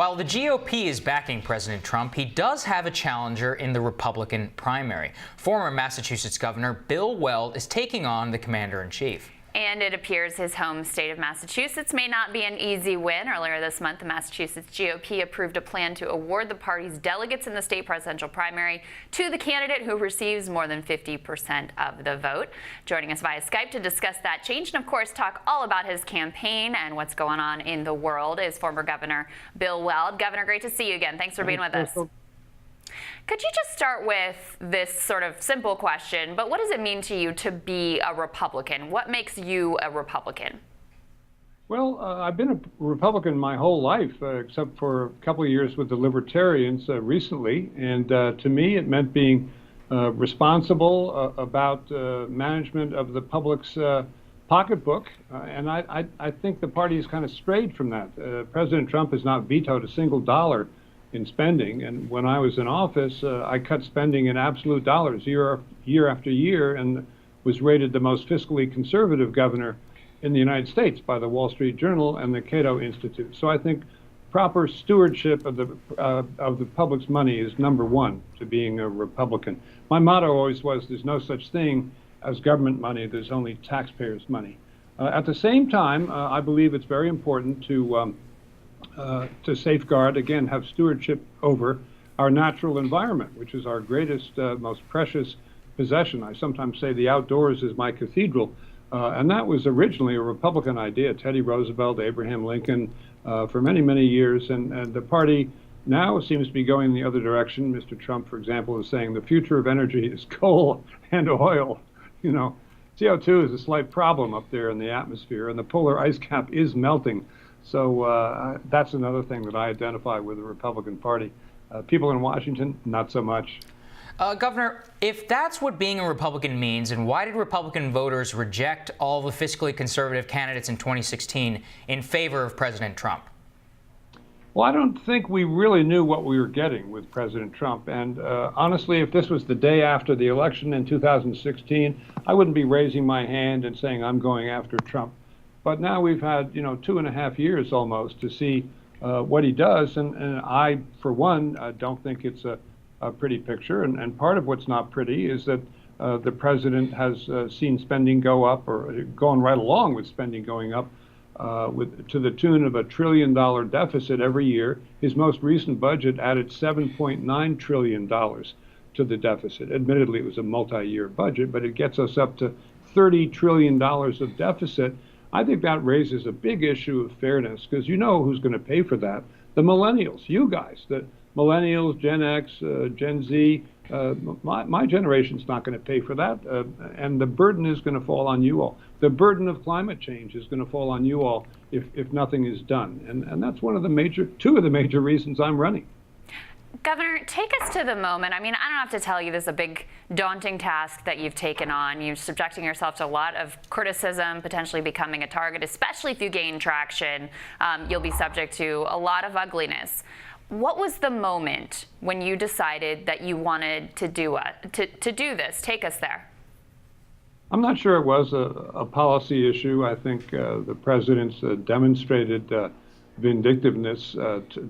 While the GOP is backing President Trump, he does have a challenger in the Republican primary. Former Massachusetts Governor Bill Weld is taking on the commander-in-chief. And it appears his home state of Massachusetts may not be an easy win. Earlier this month, the Massachusetts GOP approved a plan to award the party's delegates in the state presidential primary to the candidate who receives more than 50% of the vote. Joining us via Skype to discuss that change and, of course, talk all about his campaign and what's going on in the world is former Governor Bill Weld. Governor, great to see you again. Thanks for being with us. Could you just start with this sort of simple question, but what does it mean to you to be a Republican? What makes you a Republican? Well, I've been a Republican my whole life, except for a couple of years with the Libertarians recently. And to me, it meant being responsible about management of the public's pocketbook. And I think the party has kind of strayed from that. President Trump has not vetoed a single dollar in spending, and when I was in office, I cut spending in absolute dollars year after year, and was rated the most fiscally conservative governor in the United States by the Wall Street Journal and the Cato Institute. So I think proper stewardship of the public's money is number one to being a Republican. My motto always was, there's no such thing as government money, there's only taxpayers' money. At the same time, I believe it's very important to safeguard, again, have stewardship over our natural environment, which is our greatest, most precious possession. I sometimes say the outdoors is my cathedral, and that was originally a Republican idea. Teddy Roosevelt, Abraham Lincoln, for many, many years, and the party now seems to be going the other direction. Mr. Trump, for example, is saying the future of energy is coal and oil. You know, CO2 is a slight problem up there in the atmosphere, and the polar ice cap is melting. So that's another thing that I identify with the Republican Party. People in Washington, not so much. Governor, if that's what being a Republican means, and why did Republican voters reject all the fiscally conservative candidates in 2016 in favor of President Trump? Well, I don't think we really knew what we were getting with President Trump. And honestly, if this was the day after the election in 2016, I wouldn't be raising my hand and saying I'm going after Trump. But now we've had, 2.5 years almost to see what he does. And I, for one, don't think it's a pretty picture. And part of what's not pretty is that the president has seen spending go up, or gone right along with spending going up to the tune of $1 trillion deficit every year. His most recent budget added $7.9 trillion to the deficit. Admittedly, it was a multi-year budget, but it gets us up to $30 trillion of deficit. I think that raises a big issue of fairness, because you know who's going to pay for that. The millennials, you guys, the millennials, Gen X, Gen Z. My generation's not going to pay for that, and the burden is going to fall on you all. The burden of climate change is going to fall on you all if nothing is done, and that's two of the major reasons I'm running. Governor, take us to the moment. I mean, I don't have to tell you this is a big, daunting task that you've taken on. You're subjecting yourself to a lot of criticism, potentially becoming a target, especially if you gain traction. You'll be subject to a lot of ugliness. What was the moment when you decided that you wanted to do this? Take us there. I'm not sure it was a policy issue. I think the president's demonstrated vindictiveness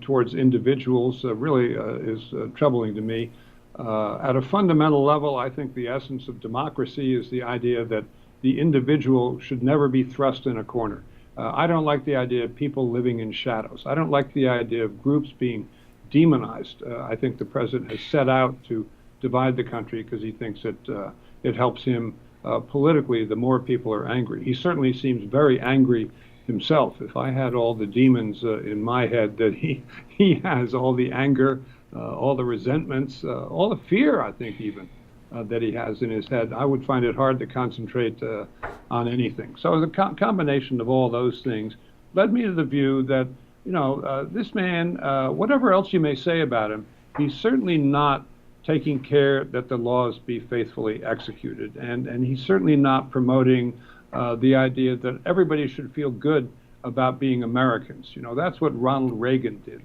towards individuals really is troubling to me. At a fundamental level, I think the essence of democracy is the idea that the individual should never be thrust in a corner. I don't like the idea of people living in shadows. I don't like the idea of groups being demonized. I think the president has set out to divide the country because he thinks that it helps him politically the more people are angry. He certainly seems very angry himself. If I had all the demons in my head that he has, all the anger, all the resentments, all the fear, I think even, that he has in his head, I would find it hard to concentrate on anything. So the combination of all those things led me to the view that, this man, whatever else you may say about him, he's certainly not taking care that the laws be faithfully executed. And he's certainly not promoting the idea that everybody should feel good about being Americans. That's what Ronald Reagan did.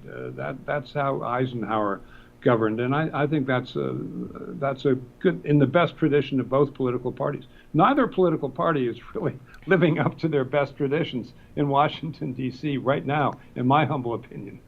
That's how Eisenhower governed, and I think that's a good, in the best tradition of both political parties. Neither political party is really living up to their best traditions in Washington, D.C. right now, in my humble opinion.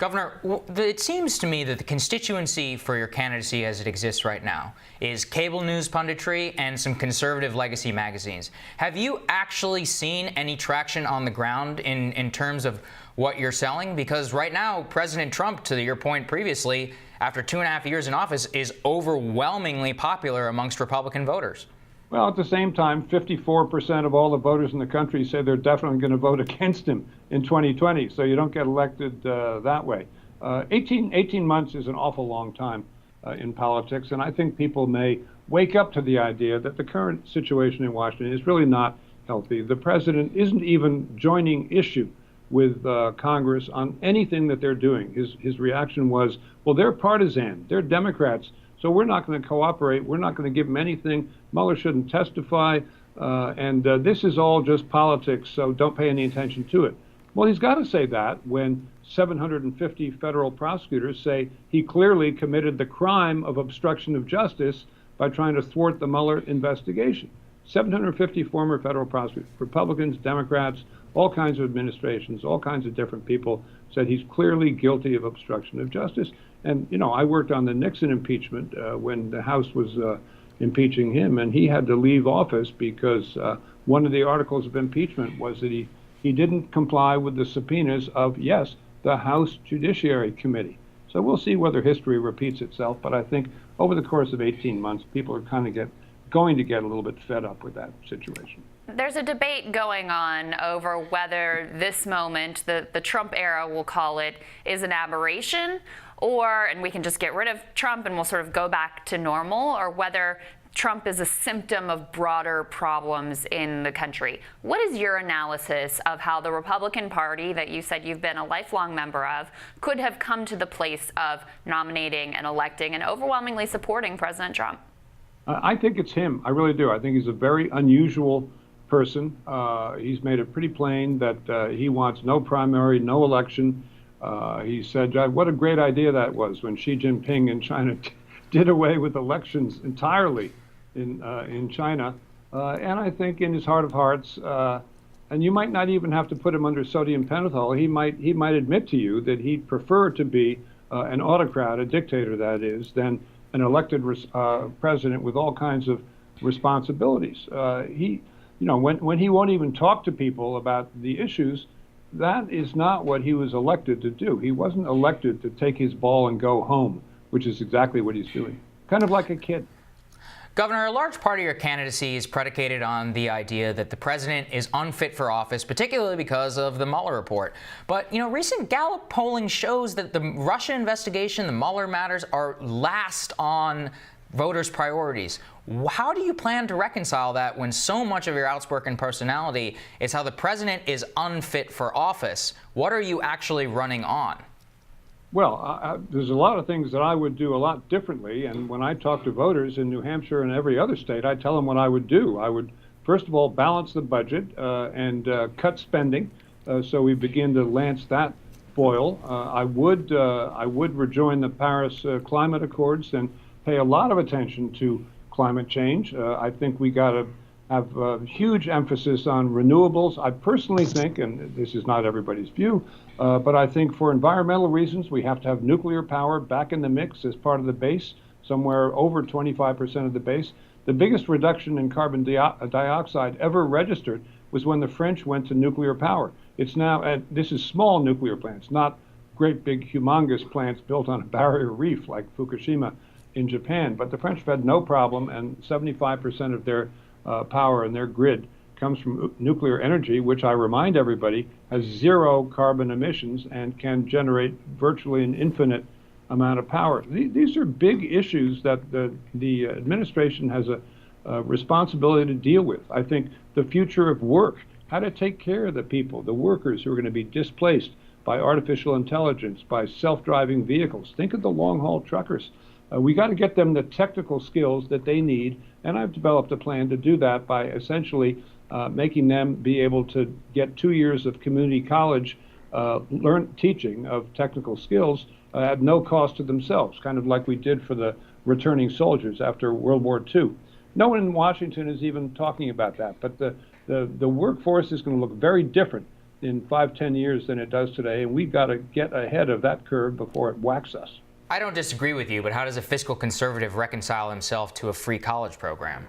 Governor, it seems to me that the constituency for your candidacy as it exists right now is cable news punditry and some conservative legacy magazines. Have you actually seen any traction on the ground in terms of what you're selling? Because right now, President Trump, to your point previously, after 2.5 years in office, is overwhelmingly popular amongst Republican voters. Well, at the same time, 54% of all the voters in the country say they're definitely going to vote against him in 2020, so you don't get elected that way. 18 months is an awful long time in politics, and I think people may wake up to the idea that the current situation in Washington is really not healthy. The president isn't even joining issue with Congress on anything that they're doing. His reaction was, well, they're partisan, they're Democrats, so we're not going to cooperate. We're not going to give them anything. Mueller shouldn't testify. And this is all just politics, so don't pay any attention to it. Well, he's got to say that when 750 federal prosecutors say he clearly committed the crime of obstruction of justice by trying to thwart the Mueller investigation. 750 former federal prosecutors, Republicans, Democrats, all kinds of administrations, all kinds of different people said he's clearly guilty of obstruction of justice. And, you know, I worked on the Nixon impeachment when the House was impeaching him, and he had to leave office because one of the articles of impeachment was that he didn't comply with the subpoenas of, yes, the House Judiciary Committee. So we'll see whether history repeats itself, but I think over the course of 18 months, people are kind of going to get a little bit fed up with that situation. There's a debate going on over whether this moment, the Trump era, we'll call it, is an aberration, and we can just get rid of Trump and we'll sort of go back to normal, or whether Trump is a symptom of broader problems in the country. What is your analysis of how the Republican Party, that you said you've been a lifelong member of, could have come to the place of nominating and electing and overwhelmingly supporting President Trump? I think it's him. I really do. I think he's a very unusual person. He's made it pretty plain that he wants no primary, no election. He said, what a great idea that was when Xi Jinping in China did away with elections entirely in China. And I think in his heart of hearts, and you might not even have to put him under sodium pentothal, he might admit to you that he'd prefer to be an autocrat, a dictator that is, than an elected president with all kinds of responsibilities. When he won't even talk to people about the issues, that is not what he was elected to do. He wasn't elected to take his ball and go home, which is exactly what he's doing. Kind of like a kid. Governor, a large part of your candidacy is predicated on the idea that the president is unfit for office, particularly because of the Mueller report. But, recent Gallup polling shows that the Russia investigation, the Mueller matters, are last on voters' priorities. How do you plan to reconcile that when so much of your outspoken personality is how the president is unfit for office? What are you actually running on? Well, there's a lot of things that I would do a lot differently. And when I talk to voters in New Hampshire and every other state, I tell them what I would do. I would, first of all, balance the budget and cut spending so we begin to lance that boil. I would rejoin the Paris Climate Accords and pay a lot of attention to climate change. I think we got to have a huge emphasis on renewables. I personally think, and this is not everybody's view, but I think for environmental reasons, we have to have nuclear power back in the mix as part of the base, somewhere over 25% of the base. The biggest reduction in carbon dioxide ever registered was when the French went to nuclear power. It's now, this is small nuclear plants, not great big humongous plants built on a barrier reef like Fukushima in Japan, but the French have had no problem, and 75% of their power in their grid comes from nuclear energy, which I remind everybody has zero carbon emissions and can generate virtually an infinite amount of power. These are big issues that the administration has a responsibility to deal with. I think the future of work, how to take care of the people, the workers who are going to be displaced by artificial intelligence, by self-driving vehicles. Think of the long-haul truckers. We got to get them the technical skills that they need, and I've developed a plan to do that by essentially making them be able to get 2 years of community college teaching of technical skills at no cost to themselves, kind of like we did for the returning soldiers after World War II. No one in Washington is even talking about that, but the workforce is going to look very different in 5-10 years than it does today, and we've got to get ahead of that curve before it whacks us. I don't disagree with you, but how does a fiscal conservative reconcile himself to a free college program?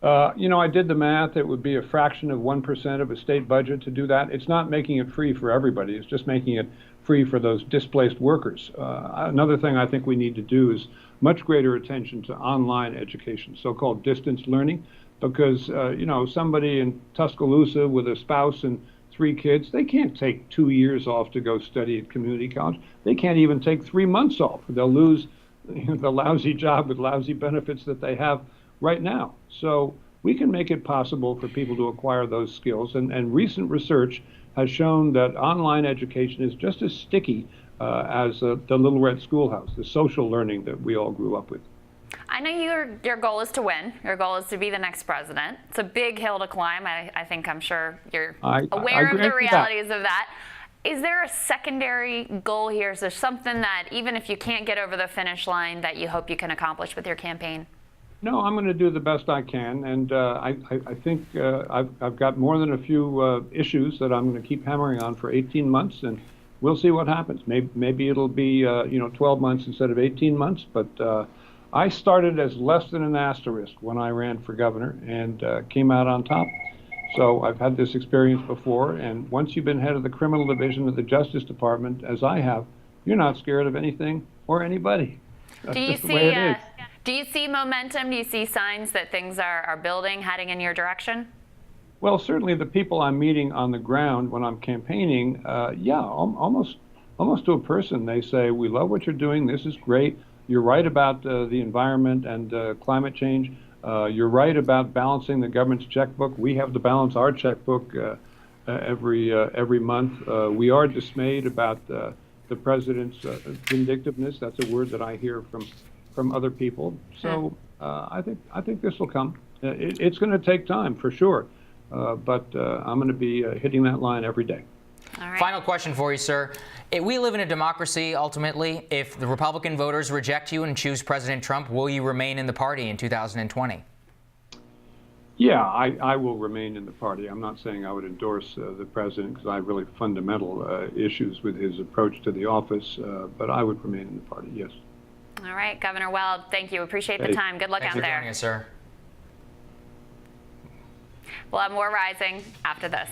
I did the math. It would be a fraction of 1% of a state budget to do that. It's not making it free for everybody. It's just making it free for those displaced workers. Another thing I think we need to do is much greater attention to online education, so-called distance learning, because, somebody in Tuscaloosa with a spouse and 3 kids, they can't take 2 years off to go study at community college. They can't even take 3 months off. They'll lose the lousy job with lousy benefits that they have right now. So we can make it possible for people to acquire those skills. And recent research has shown that online education is just as sticky as the Little Red Schoolhouse, the social learning that we all grew up with. I know your goal is to win. Your goal is to be the next president. It's a big hill to climb. I'm sure you're aware of the realities of that. Is there a secondary goal here? Is there something that, even if you can't get over the finish line, that you hope you can accomplish with your campaign? No, I'm going to do the best I can, and I think I've got more than a few issues that I'm going to keep hammering on for 18 months, and we'll see what happens. Maybe it'll be 12 months instead of 18 months, but I started as less than an asterisk when I ran for governor and came out on top. So I've had this experience before, and once you've been head of the criminal division of the Justice Department, as I have, you're not scared of anything or anybody. That's just the way it is. Do you see momentum? Do you see signs that things are building, heading in your direction? Well, certainly the people I'm meeting on the ground when I'm campaigning, almost to a person, they say, we love what you're doing. This is great. You're right about the environment and climate change. You're right about balancing the government's checkbook. We have to balance our checkbook every month. We are dismayed about the president's vindictiveness. That's a word that I hear from other people. So I think this will come. It's going to take time for sure, but I'm going to be hitting that line every day. All right. Final question for you, sir. We live in a democracy, ultimately. If the Republican voters reject you and choose President Trump, will you remain in the party in 2020? Yeah, I will remain in the party. I'm not saying I would endorse the president because I have really fundamental issues with his approach to the office, but I would remain in the party, yes. All right, Governor Weld, thank you. Appreciate the time. Good luck out there. Thanks for joining us, sir. We'll have more Rising after this.